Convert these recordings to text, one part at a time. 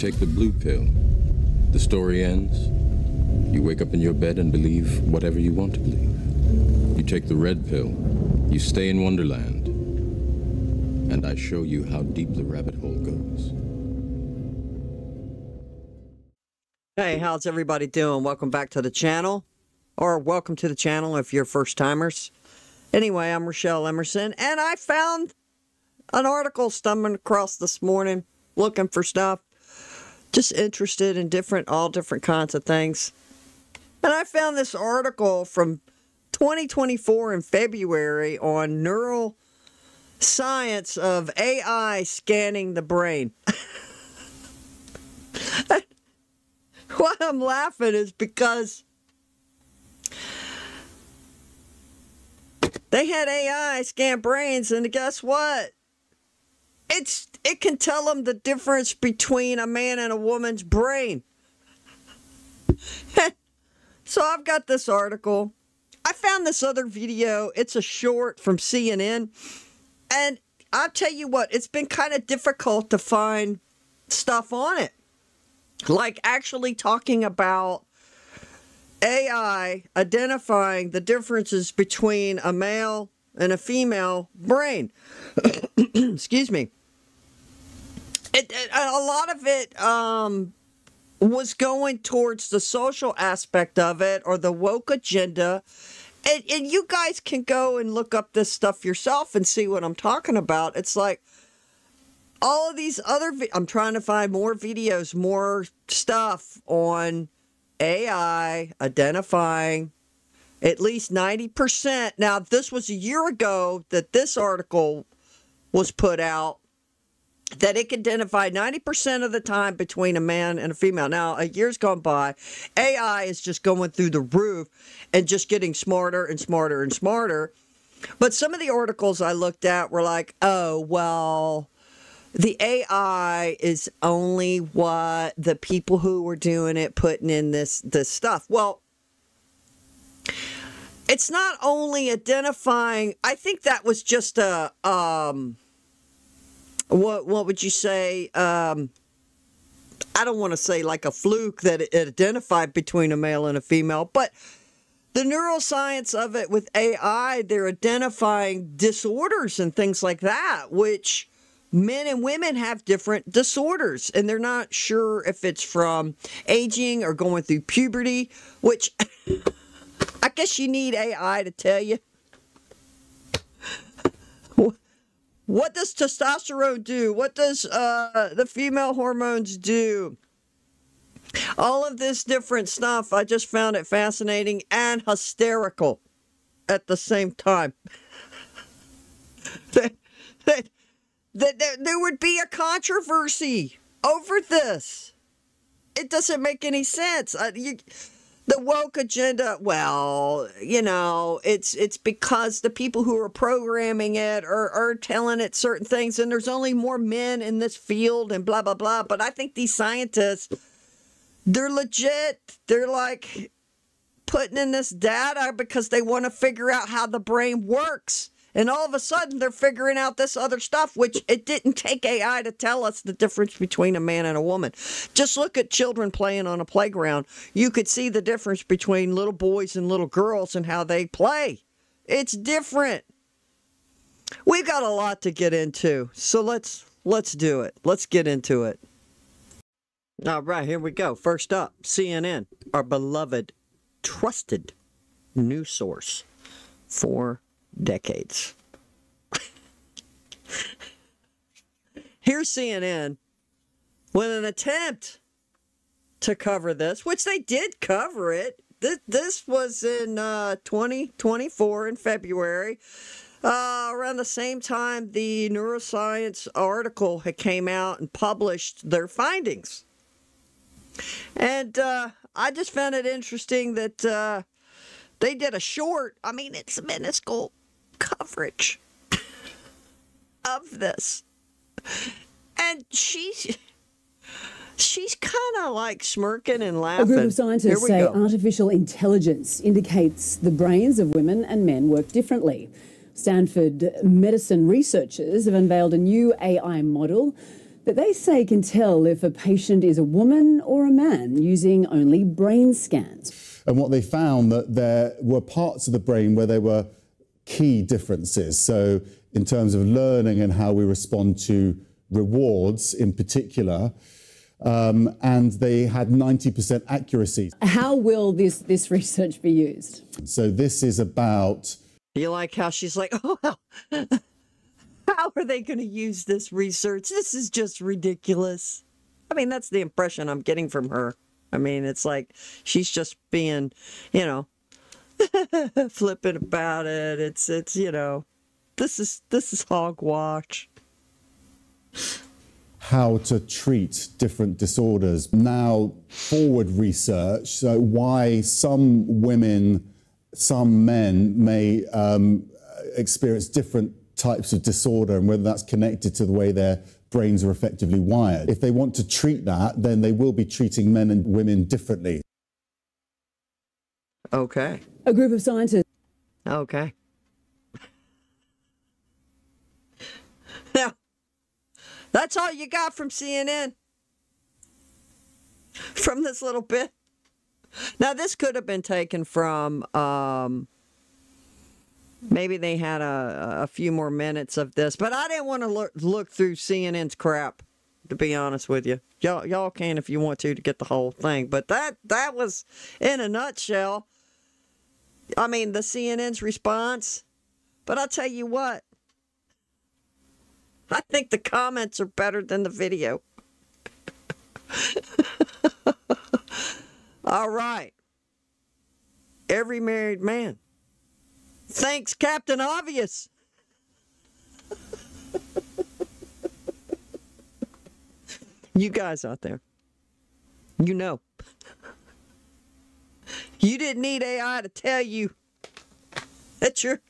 take the blue pill. The story ends. You wake up in your bed and believe whatever you want to believe. You take the red pill. You stay in Wonderland. And I show you how deep the rabbit hole goes. Hey, how's everybody doing? Welcome back to the channel. Or welcome to the channel if you're first timers. Anyway, I'm Rochelle Emerson, and I found an article stumbling across this morning, looking for stuff, just interested in all different kinds of things. And I found this article from 2024 in February on neuroscience of AI scanning the brain. Why I'm laughing is because they had AI scan brains, and guess what? It can tell them the difference between a man and a woman's brain. So I've got this article. I found this other video. It's a short from CNN. And I'll tell you what, it's been kind of difficult to find stuff on it. Like actually talking about AI identifying the differences between a male and a female brain. Excuse me. A lot of it was going towards the social aspect of it or the woke agenda. And you guys can go and look up this stuff yourself and see what I'm talking about. It's like all of these other... I'm trying to find more videos, more stuff on AI identifying at least 90%. Now, this was a year ago that this article was put out, that it can identify 90% of the time between a man and a female. Now, a year's gone by. AI is just going through the roof and just getting smarter and smarter and smarter. But some of the articles I looked at were like, oh, well, the AI is only what the people who were doing it putting in this stuff. Well, it's not only identifying. I think that was just a what would you say? I don't want to say like a fluke that it identified between a male and a female, but the neuroscience of it with AI, they're identifying disorders and things like that, which men and women have different disorders, and they're not sure if it's from aging or going through puberty, which I guess you need AI to tell you. What does testosterone do? What does the female hormones do? All of this different stuff, I just found it fascinating and hysterical at the same time. That there would be a controversy over this. It doesn't make any sense. The woke agenda, well, you know, it's because the people who are programming it are telling it certain things, and there's only more men in this field and blah, blah, blah. But I think these scientists, they're legit. They're like putting in this data because they want to figure out how the brain works. And all of a sudden, they're figuring out this other stuff, which it didn't take AI to tell us the difference between a man and a woman. Just look at children playing on a playground. You could see the difference between little boys and little girls and how they play. It's different. We've got a lot to get into, so let's do it. Let's get into it. All right, here we go. First up, CNN, our beloved, trusted news source for decades. Here's CNN with an attempt to cover this, which they did cover it. This was in 2024 in February. Around the same time the neuroscience article had came out and published their findings. And I just found it interesting that they did a short, I mean, it's minuscule coverage of this. And she's kind of like smirking and laughing. A group of scientists say artificial intelligence indicates the brains of women and men work differently. Stanford medicine researchers have unveiled a new AI model that they say can tell if a patient is a woman or a man using only brain scans. And what they found that there were parts of the brain where there were key differences. So in terms of learning and how we respond to rewards in particular, and they had 90% accuracy. How will this research be used? So this is about... You like how she's like, oh, well, how are they going to use this research? This is just ridiculous. I mean, that's the impression I'm getting from her. I mean, it's like she's just being, you know, flippant about it. It's you know, this is hogwash. How to treat different disorders. Now, forward research, so why some women, some men may experience different types of disorder and whether that's connected to the way their brains are effectively wired. If they want to treat that, then they will be treating men and women differently. Okay. A group of scientists. Okay. Now, that's all you got from CNN? From this little bit? Now, this could have been taken from, maybe they had a few more minutes of this, but I didn't want to look through CNN's crap, to be honest with you. Y'all can if you want to get the whole thing, but that was, in a nutshell, I mean, the CNN's response. But I'll tell you what, I think the comments are better than the video. All right. Every married man. Thanks, Captain Obvious. You guys out there, you know. You didn't need AI to tell you that your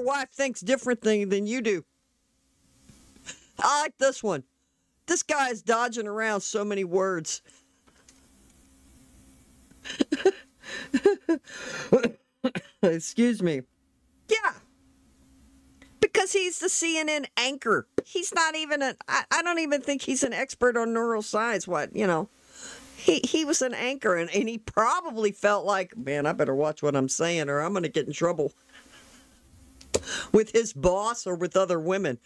wife thinks differently than you do. I like this one. This guy is dodging around so many words. Excuse me. Yeah. Because he's the CNN anchor. He's not even I don't even think he's an expert on neuroscience. What, you know. He was an anchor, and he probably felt like, man, I better watch what I'm saying or I'm going to get in trouble with his boss or with other women.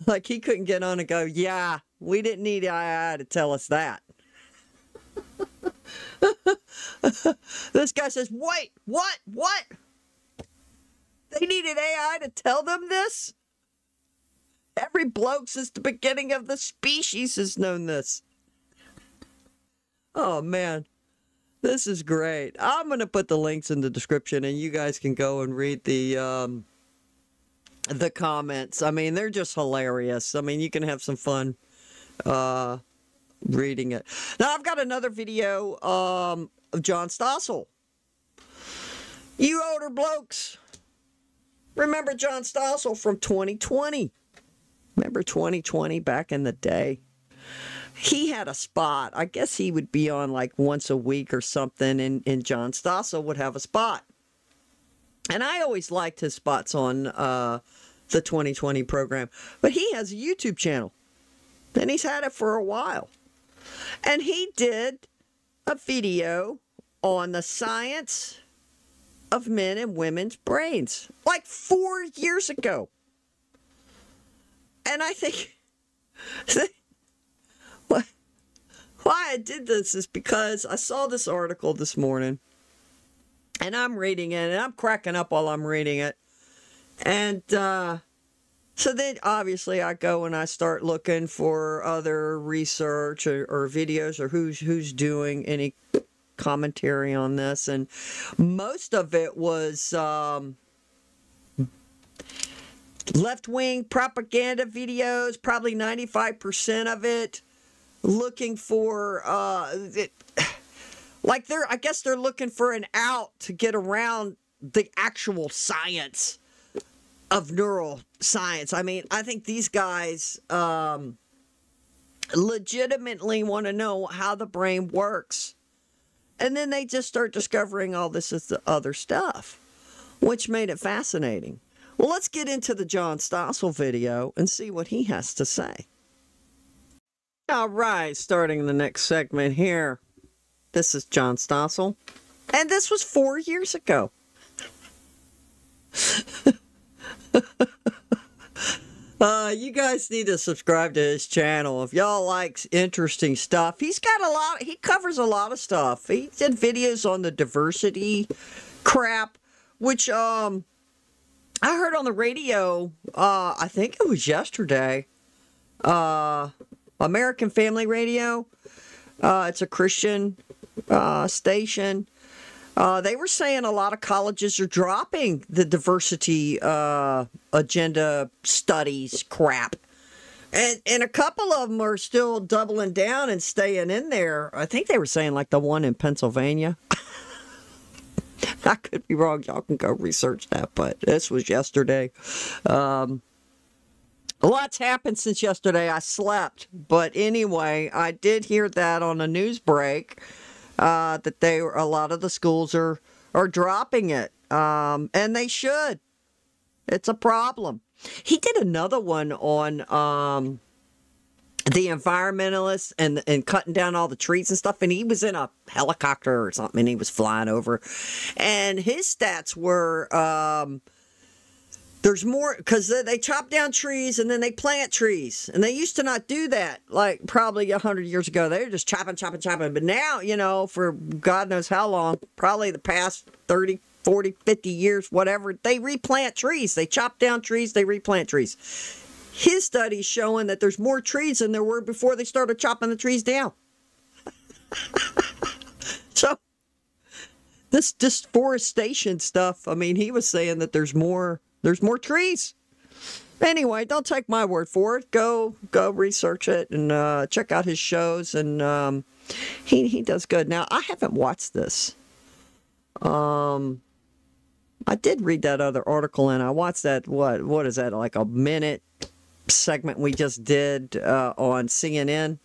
Like, he couldn't get on and go, yeah, we didn't need AI to tell us that. This guy says, wait, what? They needed AI to tell them this? Every bloke since the beginning of the species has known this. Oh, man. This is great. I'm going to put the links in the description, and you guys can go and read the comments. I mean, they're just hilarious. I mean, you can have some fun reading it. Now, I've got another video of John Stossel. You older blokes, remember John Stossel from 2020. Remember 2020 back in the day? He had a spot. I guess he would be on like once a week or something, and John Stossel would have a spot. And I always liked his spots on the 2020 program. But he has a YouTube channel, and he's had it for a while. And he did a video on the science of men and women's brains, like 4 years ago. And I think... Why I did this is because I saw this article this morning, and I'm reading it, and I'm cracking up while I'm reading it. And so then, obviously, I go and I start looking for other research or videos or who's doing any commentary on this. And most of it was left-wing propaganda videos, probably 95% of it. Looking for, I guess they're looking for an out to get around the actual science of neuroscience. I mean, I think these guys legitimately want to know how the brain works. And then they just start discovering all this other stuff, which made it fascinating. Well, let's get into the John Stossel video and see what he has to say. All right, starting the next segment here. This is John Stossel, and this was 4 years ago. You guys need to subscribe to his channel if y'all like interesting stuff. He covers a lot of stuff. He did videos on the diversity crap, which I heard on the radio, I think it was yesterday, American Family Radio. It's a Christian station. They were saying a lot of colleges are dropping the diversity agenda studies crap. And a couple of them are still doubling down and staying in there. I think they were saying like the one in Pennsylvania. I could be wrong. Y'all can go research that, but this was yesterday. A lot's happened since yesterday. I slept. But anyway, I did hear that on a news break. That a lot of the schools are dropping it, and they should. It's a problem. He did another one on the environmentalists and cutting down all the trees and stuff, and he was in a helicopter or something, and he was flying over, and his stats were there's more, because they chop down trees and then they plant trees. And they used to not do that, like probably 100 years ago. They were just chopping. But now, for God knows how long, probably the past 30, 40, 50 years, whatever, they replant trees. They chop down trees, they replant trees. His study's showing that there's more trees than there were before they started chopping the trees down. So, this deforestation stuff, I mean, he was saying that there's more trees. Anyway, don't take my word for it. Go research it and check out his shows. And he does good. Now, I haven't watched this. I did read that other article, and I watched that. What is that? Like a minute segment we just did on CNN.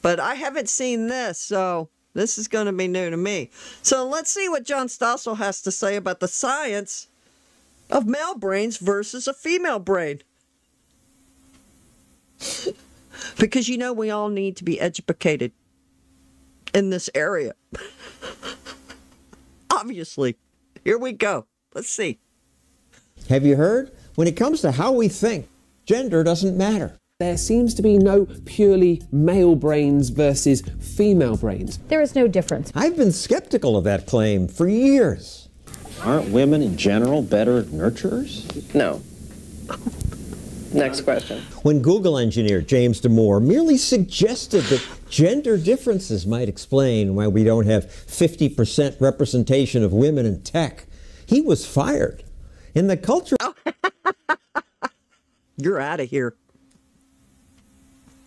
But I haven't seen this, so this is going to be new to me. So let's see what John Stossel has to say about the science of male brains versus a female brain. Because we all need to be educated in this area. Obviously. Here we go. Let's see. Have you heard? When it comes to how we think, gender doesn't matter. There seems to be no purely male brains versus female brains. There is no difference. I've been skeptical of that claim for years. Aren't women in general better nurturers? No. Next question. When Google engineer James Damore merely suggested that gender differences might explain why we don't have 50% representation of women in tech, he was fired. In the culture You're out of here.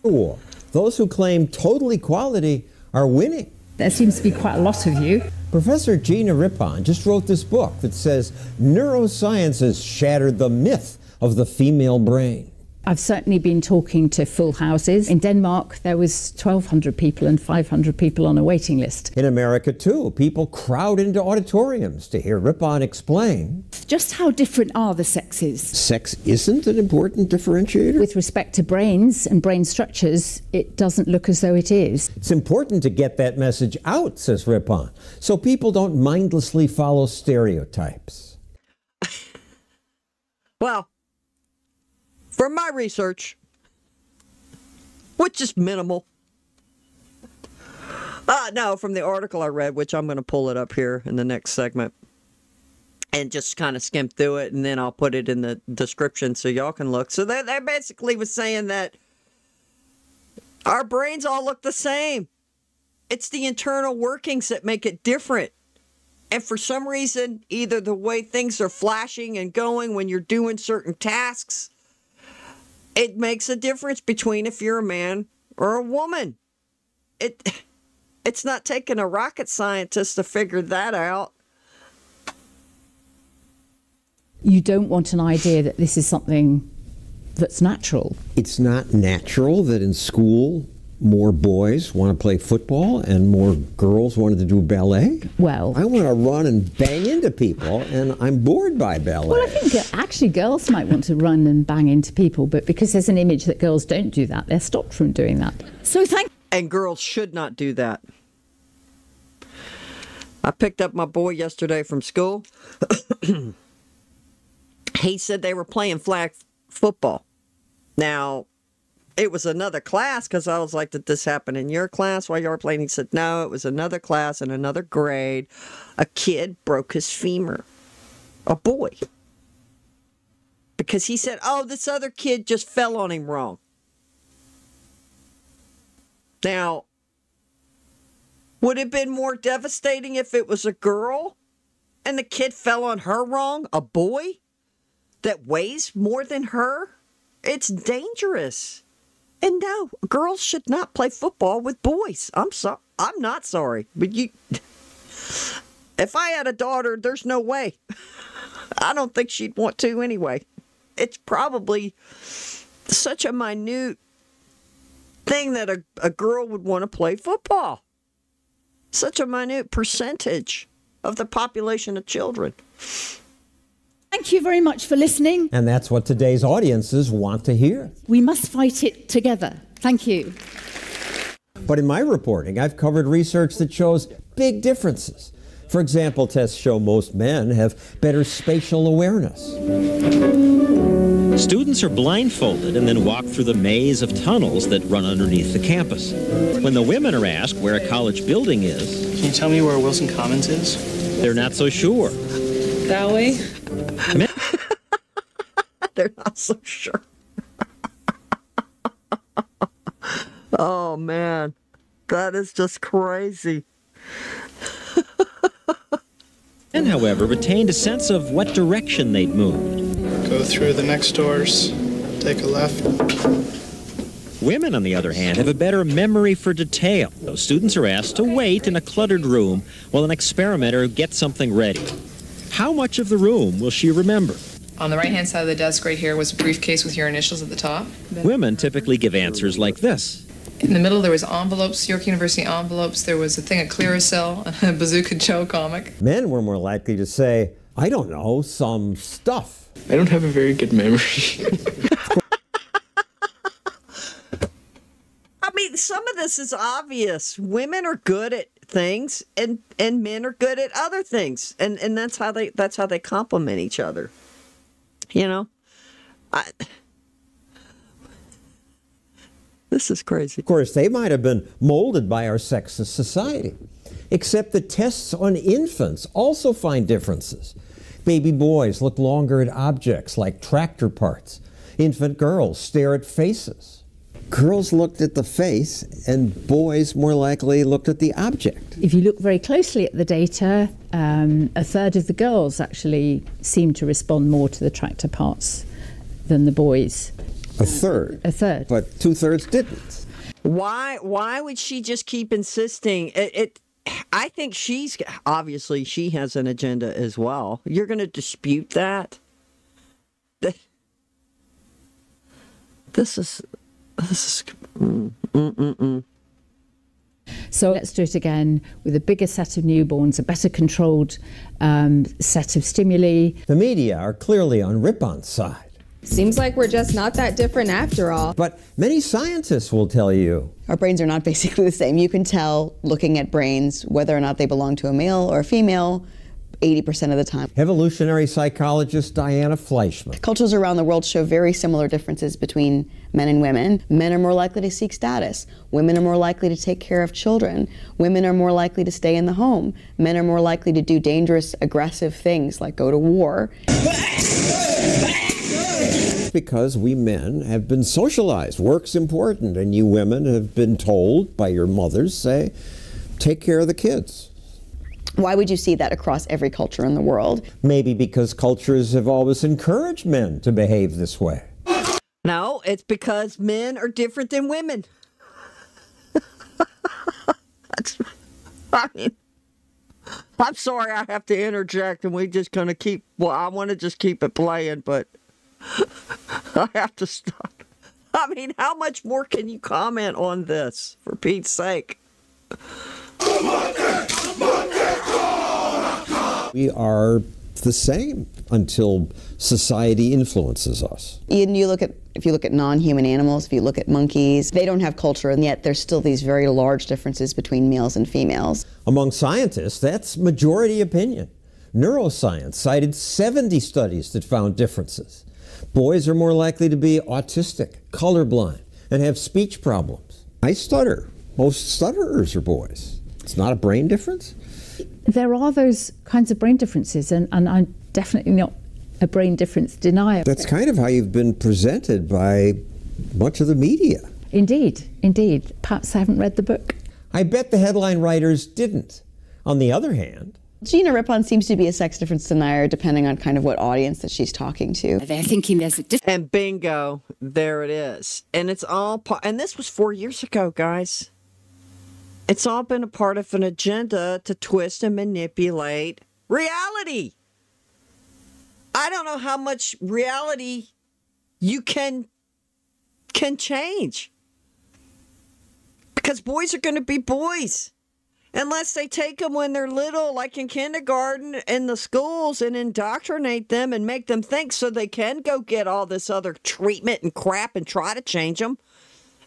war, those who claim total equality are winning. There seems to be quite a lot of you. Professor Gina Rippon just wrote this book that says neuroscience has shattered the myth of the female brain. I've certainly been talking to full houses. In Denmark, there was 1,200 people and 500 people on a waiting list. In America, too, people crowd into auditoriums to hear Rippon explain. Just how different are the sexes? Sex isn't an important differentiator. With respect to brains and brain structures, it doesn't look as though it is. It's important to get that message out, says Rippon, so people don't mindlessly follow stereotypes. Well, from my research, which is minimal. No, from the article I read, which I'm going to pull it up here in the next segment and just kind of skim through it, and then I'll put it in the description so y'all can look. So they basically was saying that our brains all look the same. It's the internal workings that make it different. And for some reason, either the way things are flashing and going when you're doing certain tasks, it makes a difference between if you're a man or a woman. It's not taking a rocket scientist to figure that out. You don't want an idea that this is something that's natural. It's not natural that in school more boys want to play football and more girls wanted to do ballet? Well, I want to run and bang into people, and I'm bored by ballet. well, I think actually girls might want to run and bang into people, but because there's an image that girls don't do that, they're stopped from doing that. So And girls should not do that. I picked up my boy yesterday from school. He said they were playing flag football. Now, it was another class because I was like, did this happen in your class while you were playing? He said, no, it was another class in another grade. A kid broke his femur. A boy. Because he said, oh, this other kid just fell on him wrong. Now, would it have been more devastating if it was a girl and the kid fell on her wrong? A boy that weighs more than her? It's dangerous. And no, girls should not play football with boys. I'm not sorry. But if I had a daughter, there's no way. I don't think she'd want to anyway. It's probably such a minute thing that a girl would want to play football. Such a minute percentage of the population of children. Thank you very much for listening. And that's what today's audiences want to hear. We must fight it together. Thank you. But in my reporting, I've covered research that shows big differences. For example, tests show most men have better spatial awareness. Students are blindfolded and then walk through the maze of tunnels that run underneath the campus. When the women are asked where a college building is, can you tell me where Wilson Commons is? They're not so sure. That way? They're not so sure. Oh, man. That is just crazy. Men, however, retained a sense of what direction they'd moved. Go through the next doors, take a left. Women, on the other hand, have a better memory for detail. Those students are asked to wait in a cluttered room while an experimenter gets something ready. How much of the room will she remember? On the right-hand side of the desk right here was a briefcase with your initials at the top. Women typically give answers like this. In the middle, there was envelopes, York University envelopes. There was a thing of Clearasil, a Bazooka Joe comic. Men were more likely to say, I don't know, some stuff. I don't have a very good memory. I mean, some of this is obvious. Women are good at things, and men are good at other things, and that's how they complement each other. You know, this is crazy. Of course, they might have been molded by our sexist society, except the tests on infants also find differences. Baby boys look longer at objects like tractor parts. Infant girls stare at faces. Girls looked at the face, and boys more likely looked at the object. If you look very closely at the data, a third of the girls actually seem to respond more to the tractor parts than the boys. A third? A third. But 2/3 didn't. Why would she just keep insisting? I think obviously she has an agenda as well. You're going to dispute that? This is. So let's do it again with a bigger set of newborns, a better controlled set of stimuli. The media are clearly on Ripon's side. Seems like we're just not that different after all. But many scientists will tell you our brains are not basically the same. You can tell looking at brains whether or not they belong to a male or a female 80% of the time. Evolutionary psychologist Diana Fleischman. Cultures around the world show very similar differences between men and women. Men are more likely to seek status. Women are more likely to take care of children. Women are more likely to stay in the home. Men are more likely to do dangerous, aggressive things like go to war. Because we men have been socialized. Work's important, and you women have been told by your mothers, say, take care of the kids. Why would you see that across every culture in the world? Maybe because cultures have always encouraged men to behave this way. No, it's because men are different than women. I'm sorry I have to interject, and we just going to I want to just keep it playing, but I have to stop. I mean, how much more can you comment on this, for Pete's sake? We are the same until society influences us. And if you look at non-human animals, if you look at monkeys, they don't have culture, and yet there's still these very large differences between males and females. Among scientists, that's majority opinion. Neuroscience cited 70 studies that found differences. Boys are more likely to be autistic, colorblind, and have speech problems. I stutter. Most stutterers are boys. It's not a brain difference. There are those kinds of brain differences, and I'm definitely not a brain difference denier. That's kind of how you've been presented by much of the media. Indeed, indeed. Perhaps I haven't read the book. I bet the headline writers didn't. On the other hand, Gina Rippon seems to be a sex difference denier depending on kind of what audience that she's talking to. They're thinking there's a difference. And bingo, there it is. And it's all and this was 4 years ago, guys. It's all been a part of an agenda to twist and manipulate reality. I don't know how much reality you can change. Because boys are going to be boys. Unless they take them when they're little, like in kindergarten, in the schools, and indoctrinate them and make them think so they can go get all this other treatment and crap and try to change them.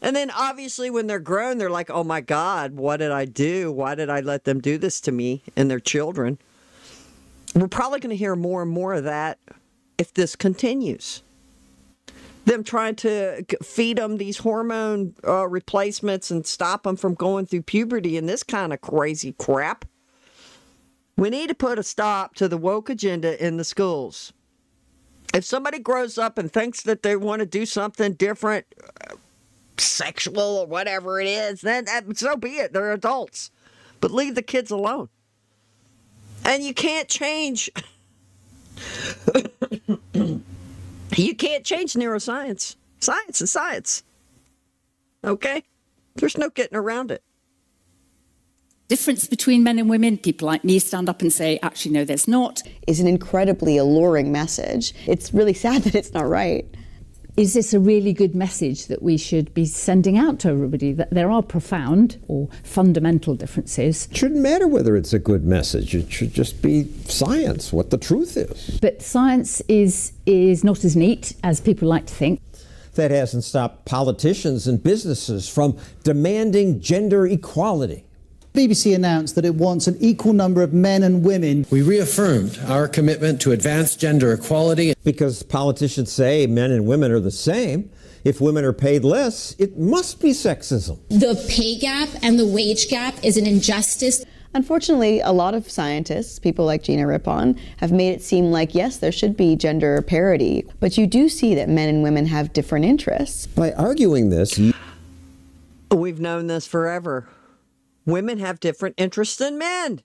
And then obviously when they're grown, they're like, oh my God, what did I do? Why did I let them do this to me and their children? We're probably going to hear more and more of that if this continues. Them trying to feed them these hormone replacements and stop them from going through puberty and this kind of crazy crap. We need to put a stop to the woke agenda in the schools. If somebody grows up and thinks that they want to do something different, sexual or whatever it is, then so be it. They're adults. But leave the kids alone. And you can't change... You can't change neuroscience. Science is science. Okay? There's no getting around it. Difference between men and women, people like me stand up and say, actually, no, there's not. Is an incredibly alluring message. It's really sad that it's not right. Is this a really good message that we should be sending out to everybody, that there are profound or fundamental differences? it shouldn't matter whether it's a good message. It should just be science, what the truth is. But science is not as neat as people like to think. That hasn't stopped politicians and businesses from demanding gender equality. BBC announced that it wants an equal number of men and women. We reaffirmed our commitment to advance gender equality. Because politicians say men and women are the same. If women are paid less, it must be sexism. The pay gap and the wage gap is an injustice. Unfortunately, a lot of scientists, people like Gina Rippon, have made it seem like, yes, there should be gender parity. But you do see that men and women have different interests. By arguing this... We've known this forever. Women have different interests than men.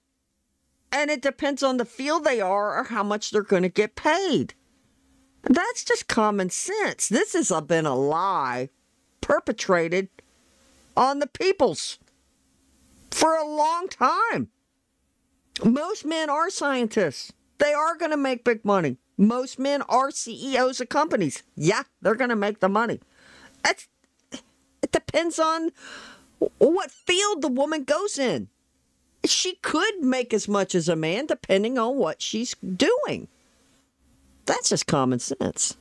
And it depends on the field they are or how much they're going to get paid. That's just common sense. This has been a lie perpetrated on the peoples for a long time. Most men are scientists. They are going to make big money. Most men are CEOs of companies. Yeah, they're going to make the money. It depends on what field the woman goes in. She could make as much as a man depending on what she's doing. That's just common sense.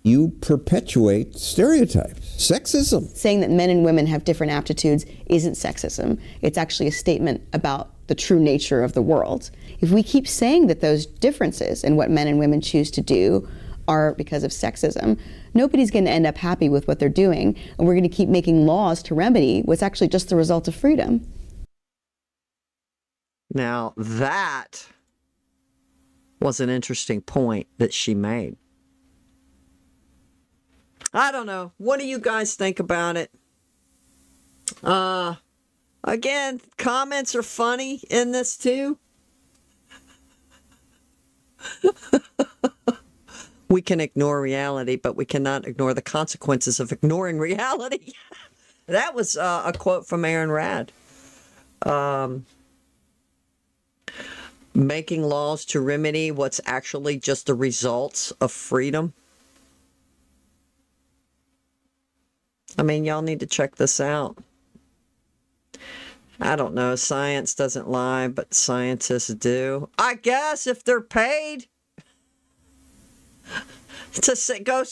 You perpetuate stereotypes, sexism. Saying that men and women have different aptitudes isn't sexism. It's actually a statement about the true nature of the world. If we keep saying that those differences in what men and women choose to do are because of sexism, nobody's going to end up happy with what they're doing, and we're going to keep making laws to remedy what's actually just the result of freedom. Now, that was an interesting point that she made. I don't know. What do you guys think about it? Again, comments are funny in this too. We can ignore reality, but we cannot ignore the consequences of ignoring reality. That was a quote from Aaron Rad. Making laws to remedy what's actually just the results of freedom. I mean, y'all need to check this out. I don't know. Science doesn't lie, but scientists do. I guess if they're paid to say, go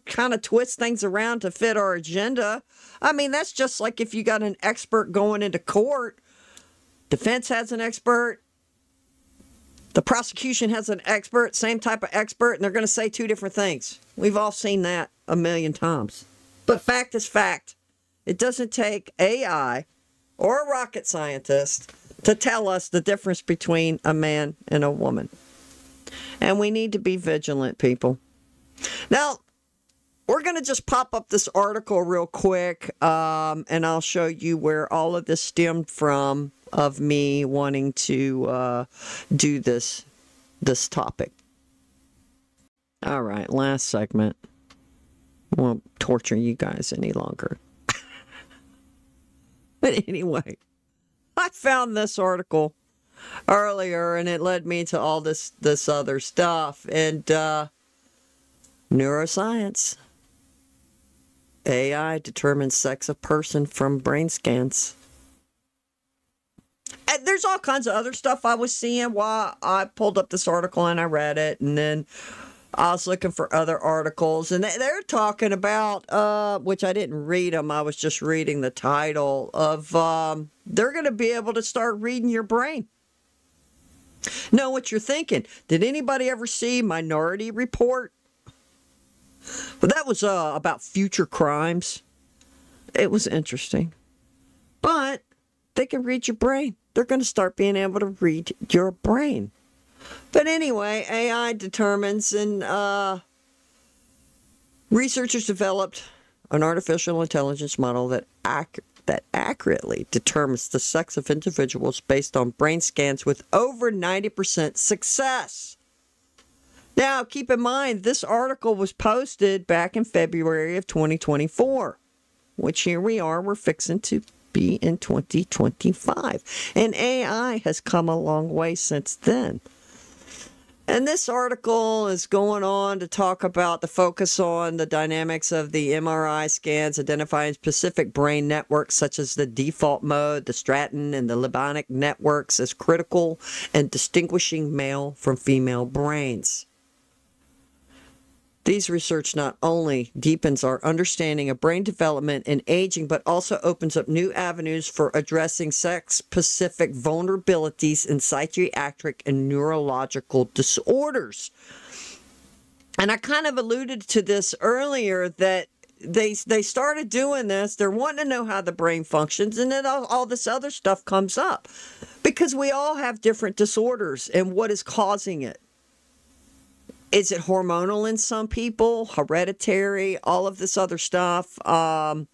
kind of twist things around to fit our agenda. I mean, that's just like if you got an expert going into court. Defense has an expert. The prosecution has an expert, same type of expert, and they're going to say two different things. We've all seen that a million times. But fact is fact. It doesn't take AI or a rocket scientist to tell us the difference between a man and a woman. And we need to be vigilant, people. Now, we're going to just pop up this article real quick, and I'll show you where all of this stemmed from of me wanting to do this topic. All right, last segment. I won't torture you guys any longer. But anyway, I found this article earlier, and it led me to all this other stuff. And neuroscience. AI determines sex of person from brain scans. And there's all kinds of other stuff I was seeing while I pulled up this article and I read it, and then I was looking for other articles, and they're talking about, which I didn't read them, I was just reading the title of, they're going to be able to start reading your brain. Know what you're thinking. Did anybody ever see Minority Report? Well, that was about future crimes. It was interesting. But they can read your brain. They're going to start being able to read your brain. But anyway, AI determines, and researchers developed an artificial intelligence model that accurately determines the sex of individuals based on brain scans with over 90% success. Now, keep in mind, this article was posted back in February of 2024, which here we are, we're fixing to be in 2025. And AI has come a long way since then. And this article is going on to talk about the focus on the dynamics of the MRI scans, identifying specific brain networks such as the default mode, the Stratton, and the limbic networks as critical and distinguishing male from female brains. These research not only deepens our understanding of brain development and aging, but also opens up new avenues for addressing sex-specific vulnerabilities in psychiatric and neurological disorders. And I kind of alluded to this earlier, that they started doing this. They're wanting to know how the brain functions, and then all this other stuff comes up. Because we all have different disorders, and what is causing it? Is it hormonal in some people, hereditary, all of this other stuff? I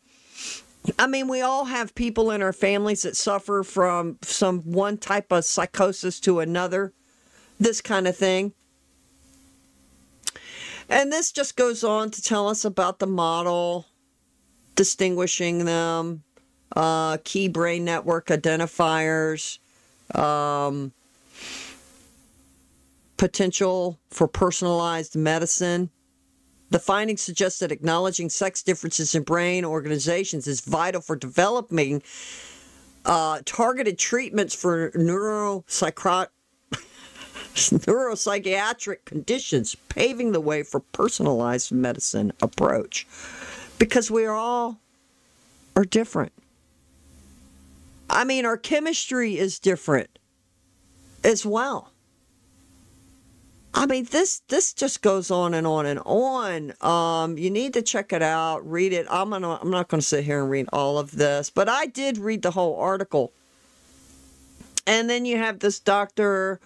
mean, we all have people in our families that suffer from some one type of psychosis to another, this kind of thing. And this just goes on to tell us about the model, distinguishing them, key brain network identifiers, potential for personalized medicine. The findings suggest that acknowledging sex differences in brain organizations is vital for developing targeted treatments for neuropsychiatric conditions, paving the way for personalized medicine approach. Because we all are different. I mean, our chemistry is different as well. I mean, this just goes on and on and on. You need to check it out, read it. I'm not going to sit here and read all of this, but I did read the whole article. And then you have this Dr.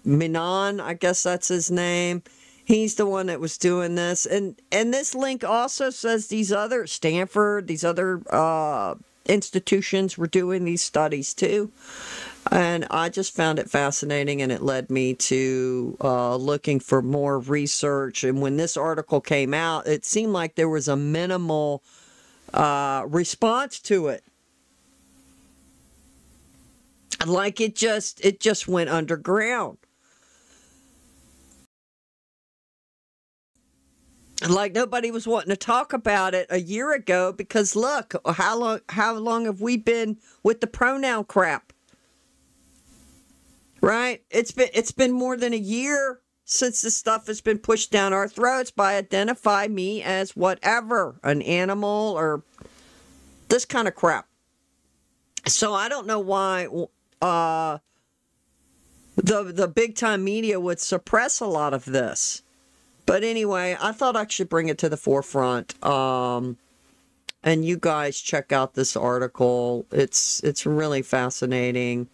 Menon, I guess that's his name. He's the one that was doing this. And this link also says these other, Stanford, these other institutions were doing these studies too. And I just found it fascinating, and it led me to looking for more research. And when this article came out, it seemed like there was a minimal response to it. Like it just went underground. like nobody was wanting to talk about it a year ago because look, how long have we been with the pronoun crap? Right? It's been more than a year since this stuff has been pushed down our throats by identify me as whatever, an animal or this kind of crap. So I don't know why the big time media would suppress a lot of this. But anyway, I thought I should bring it to the forefront. And you guys check out this article. It's really fascinating.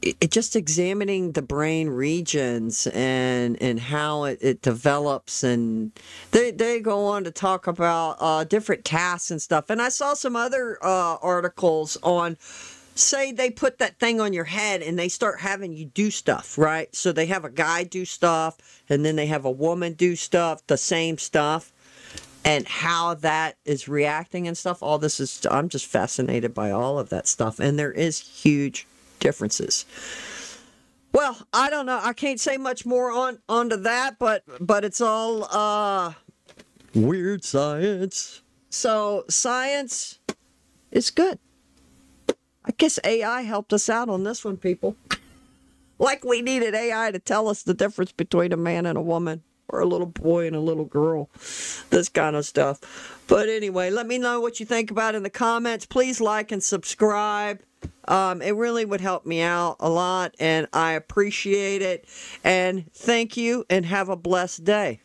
It just examining the brain regions and how it develops, and they go on to talk about different tasks and stuff. And I saw some other articles on, say they put that thing on your head and they start having you do stuff, right? So they have a guy do stuff and then they have a woman do stuff, the same stuff, and how that is reacting and stuff. All this is, I'm just fascinated by all of that stuff. And there is huge differences. Well, I don't know. I can't say much more onto that, but it's all weird science. So science is good. I guess AI helped us out on this one, people. Like we needed AI to tell us the difference between a man and a woman, or a little boy and a little girl. This kind of stuff. But anyway, let me know what you think about it in the comments. Please like and subscribe. It really would help me out a lot, and I appreciate it. And thank you, and have a blessed day.